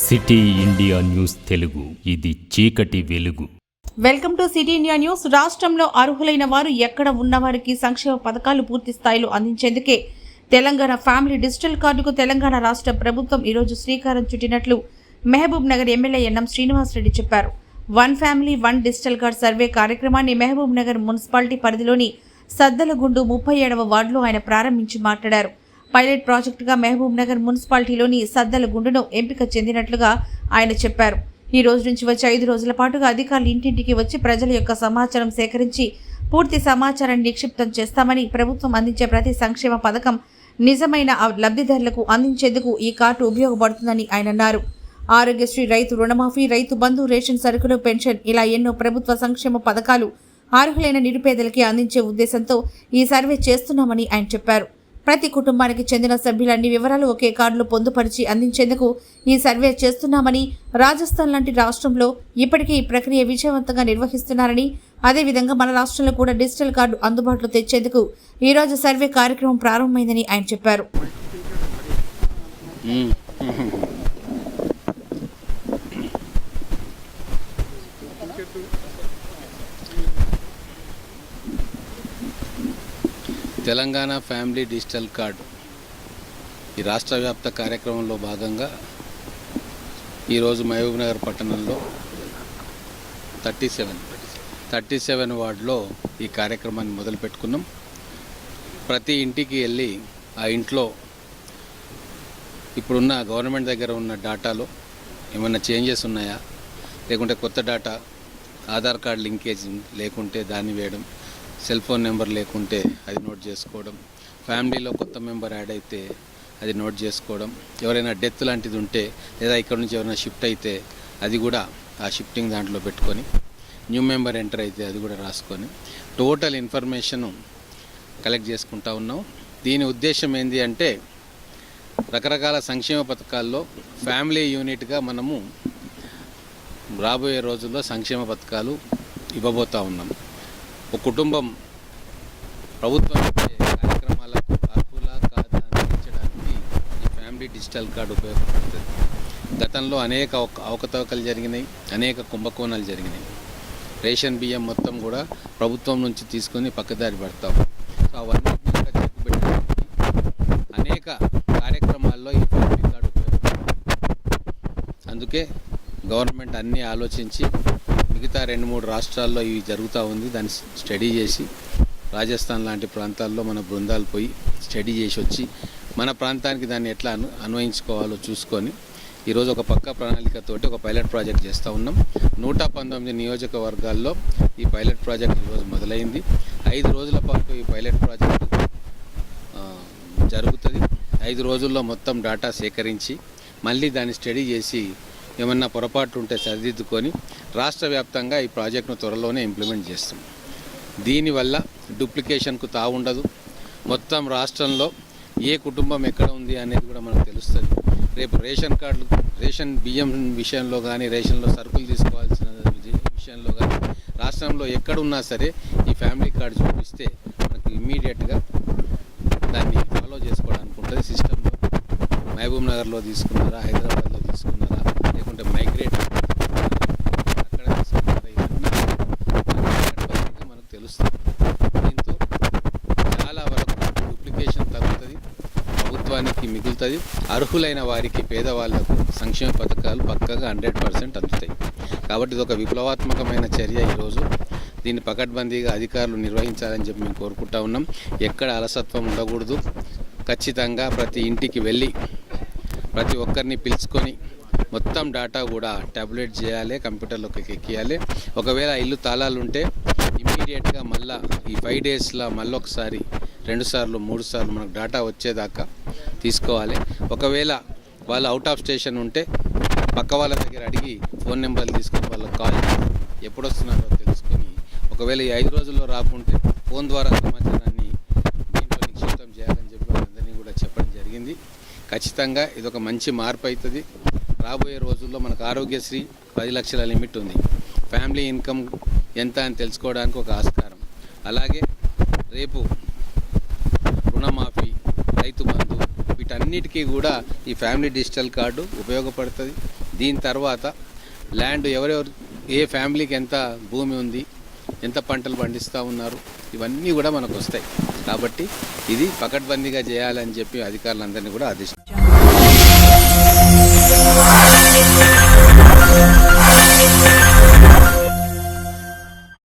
City India news Telugu, ఇది చీకటి వెలుగు. Welcome to city India news. రాష్ట్రంలో అర్హులైన వారు ఎక్కడ ఉన్నవారికి సంక్షేమ పథకాలు పూర్తి స్థాయిలో అందించేందుకే తెలంగాణ ఫ్యామిలీ డిజిటల్ కార్డుకు తెలంగాణ రాష్ట్ర ప్రభుత్వం ఈరోజు శ్రీకారం చుట్టినట్లు మహబూబ్ నగర్ ఎమ్మెల్యే ఎన్ఎం శ్రీనివాసరెడ్డి చెప్పారు. One family one digital card survey కార్యక్రమాన్ని మహబూబ్ నగర్ మున్సిపాలిటీ పరిధిలోని సద్దలగుండు 37వ వార్డులో ఆయన ప్రారంభించి మాట్లాడారు. పైలట్ ప్రాజెక్టుగా మహబూబ్ నగర్ మున్సిపాలిటీలోని సద్దలగుండును ఎంపిక చెందినట్లుగా ఆయన చెప్పారు. ఈ రోజు నుంచి వచ్చే 5 రోజుల పాటుగా అధికారులు ఇంటింటికి వచ్చి ప్రజల యొక్క సమాచారం సేకరించి పూర్తి సమాచారాన్ని నిక్షిప్తం చేస్తామని, ప్రభుత్వం అందించే ప్రతి సంక్షేమ పథకం నిజమైన లబ్ధిదారులకు అందించేందుకు ఈ కార్డు ఉపయోగపడుతుందని ఆయన అన్నారు. ఆరోగ్యశ్రీ, రైతు రుణమాఫీ, రైతు బంధు, రేషన్ సరుకులు, పెన్షన్ ఇలా ఎన్నో ప్రభుత్వ సంక్షేమ పథకాలు అర్హులైన నిరుపేదలకి అందించే ఉద్దేశంతో ఈ సర్వే చేస్తున్నామని ఆయన చెప్పారు. ప్రతి కుటుంబానికి చెందిన సభ్యుల అన్ని వివరాలు ఒకే కార్డులో పొందుపరిచి అందించేందుకు ఈ సర్వే చేస్తున్నామని, రాజస్థాన్ లాంటి రాష్ట్రంలో ఇప్పటికే ఈ ప్రక్రియ విజయవంతంగా నిర్వహిస్తున్నారని, అదేవిధంగా మన రాష్ట్రంలో కూడా డిజిటల్ కార్డు అందుబాటులో తెచ్చేందుకు ఈరోజు సర్వే కార్యక్రమం ప్రారంభమైందని ఆయన చెప్పారు. తెలంగాణ ఫ్యామిలీ డిజిటల్ కార్డు ఈ రాష్ట్ర వ్యాప్త కార్యక్రమంలో భాగంగా ఈరోజు మహబూబ్ నగర్ పట్టణంలో 37 వార్డులో ఈ కార్యక్రమాన్ని మొదలుపెట్టుకున్నాం. ప్రతి ఇంటికి వెళ్ళి ఆ ఇంట్లో ఇప్పుడున్న గవర్నమెంట్ దగ్గర ఉన్న డాటాలో ఏమైనా చేంజెస్ ఉన్నాయా, లేకుంటే కొత్త డాటా, ఆధార్ కార్డు లింకేజ్ లేకుంటే దాన్ని వేయడం, సెల్ ఫోన్ నెంబర్ లేకుంటే అది నోట్ చేసుకోవడం, ఫ్యామిలీలో కొత్త మెంబర్ యాడ్ అయితే అది నోట్ చేసుకోవడం, ఎవరైనా డెత్ లాంటిది ఉంటే లేదా ఇక్కడ నుంచి ఎవరైనా షిఫ్ట్ అయితే అది కూడా ఆ షిఫ్టింగ్ దాంట్లో పెట్టుకొని, న్యూ మెంబర్ ఎంటర్ అయితే అది కూడా రాసుకొని టోటల్ ఇన్ఫర్మేషన్ కలెక్ట్ చేసుకుంటా ఉన్నాం. దీని ఉద్దేశం ఏంటి అంటే రకరకాల సంక్షేమ పథకాల్లో ఫ్యామిలీ యూనిట్గా మనము రాబోయే రోజుల్లో సంక్షేమ పథకాలు ఇవ్వబోతూ ఉన్నాం. ఒక కుటుంబం ప్రభుత్వం కార్యక్రమాలకు అర్హులా కాదా అందించడానికి ఈ ఫ్యామిలీ డిజిటల్ కార్డు ఉపయోగపడుతుంది. గతంలో అనేక అవకతవకలు జరిగినాయి, అనేక కుంభకోణాలు జరిగినాయి. రేషన్ బియ్యం మొత్తం కూడా ప్రభుత్వం నుంచి తీసుకొని పక్కదారి పడతాం. సో అవన్నీ కూడా చెక్కుబెట్టడానికి అనేక కార్యక్రమాల్లో ఈ ఫ్యామిలీ కార్డు ఉపయోగపడుతుంది. అందుకే గవర్నమెంట్ అన్నీ ఆలోచించి మిగతా 2-3 రాష్ట్రాల్లో ఇవి జరుగుతూ ఉంది. దాన్ని స్టడీ చేసి రాజస్థాన్ లాంటి ప్రాంతాల్లో మన బృందాలు పోయి స్టడీ చేసి వచ్చి మన ప్రాంతానికి దాన్ని ఎట్లా అన్వయించుకోవాలో చూసుకొని ఈరోజు ఒక పక్క ప్రణాళికతోటి ఒక పైలట్ ప్రాజెక్ట్ చేస్తూ ఉన్నాం. 119 నియోజకవర్గాల్లో ఈ పైలట్ ప్రాజెక్ట్ ఈరోజు మొదలైంది. 5 రోజుల పాటు ఈ పైలట్ ప్రాజెక్ట్ జరుగుతుంది. 5 రోజుల్లో మొత్తం డేటా సేకరించి మళ్ళీ దాన్ని స్టడీ చేసి ఏమన్నా పొరపాట్లు ఉంటే సరిదిద్దుకొని రాష్ట్ర వ్యాప్తంగా ఈ ప్రాజెక్టును త్వరలోనే ఇంప్లిమెంట్ చేస్తాం. దీనివల్ల డూప్లికేషన్కు తావుండదు. మొత్తం రాష్ట్రంలో ఏ కుటుంబం ఎక్కడ ఉంది అనేది కూడా మనకు తెలుస్తుంది. రేపు రేషన్ కార్డులు, రేషన్ బియ్యం విషయంలో కానీ, రేషన్లో సరుకులు తీసుకోవాల్సిన విషయంలో కానీ రాష్ట్రంలో ఎక్కడున్నా సరే ఈ ఫ్యామిలీ కార్డు చూపిస్తే మనకు ఇమ్మీడియట్గా దాన్ని ఫాలో చేసుకోవడానికి ఉంటుంది. సిస్టంలో మహబూబ్ నగర్లో తీసుకున్నారా, హైదరాబాద్లో తీసుకున్నారా, లేకుంటే మైగ్రేట్ అక్కడ తీసుకున్నారా, ఇవన్నీ మనకు తెలుస్తుంది. దీంతో చాలా వరకు డూప్లికేషన్ తగ్గుతుంది, ప్రభుత్వానికి మిగులుతుంది. అర్హులైన వారికి, పేదవాళ్లకు సంక్షేమ పథకాలు పక్కగా 100% అందుతాయి. కాబట్టి ఇది ఒక విప్లవాత్మకమైన చర్య. ఈరోజు దీన్ని పకడ్బందీగా అధికారులు నిర్వహించాలని చెప్పి మేము కోరుకుంటా ఉన్నాం. ఎక్కడ అలసత్వం ఉండకూడదు. ఖచ్చితంగా ప్రతి ఇంటికి వెళ్ళి ప్రతి ఒక్కరిని పిలుచుకొని మొత్తం డేటా కూడా ట్యాబ్లెట్ చేయాలి, కంప్యూటర్లోకి ఎక్కియాలి. ఒకవేళ ఇల్లు తాళాలు ఉంటే ఇమ్మీడియట్గా మళ్ళీ ఈ 5 డేస్లో మళ్ళీ ఒకసారి, 2 సార్లు, 3 సార్లు మనకు డేటా వచ్చేదాకా తీసుకోవాలి. ఒకవేళ వాళ్ళు అవుట్ ఆఫ్ స్టేషన్ ఉంటే పక్క వాళ్ళ దగ్గర అడిగి ఫోన్ నెంబర్లు తీసుకొని వాళ్ళకి కాల్ ఎప్పుడు వస్తున్నారో తెలుసుకొని, ఒకవేళ ఈ 5 రోజుల్లో రాకుంటే ఫోన్ ద్వారా సమాచారాన్ని దీంట్లో నిక్షిప్తం చేయాలని చెప్పి అందరినీ కూడా చెప్పడం జరిగింది. ఖచ్చితంగా ఇది ఒక మంచి మార్పు అవుతుంది. రాబోయే రోజుల్లో మనకు ఆరోగ్యశ్రీ 10 లక్షల లిమిట్ ఉంది. ఫ్యామిలీ ఇన్కమ్ ఎంత అని తెలుసుకోవడానికి ఒక ఆస్కారం. అలాగే రేపు రుణమాఫీ, రైతు బంధు, వీటన్నిటికీ కూడా ఈ ఫ్యామిలీ డిజిటల్ కార్డు ఉపయోగపడుతుంది. దీని తర్వాత ల్యాండ్ ఎవరెవరు ఏ ఫ్యామిలీకి ఎంత భూమి ఉంది, ఎంత పంటలు పండిస్తూ ఉన్నారు, ఇవన్నీ కూడా మనకు వస్తాయి. కాబట్టి ఇది పకడ్బందీగా చేయాలని చెప్పి అధికారులందరినీ కూడా ఆదేశించారు.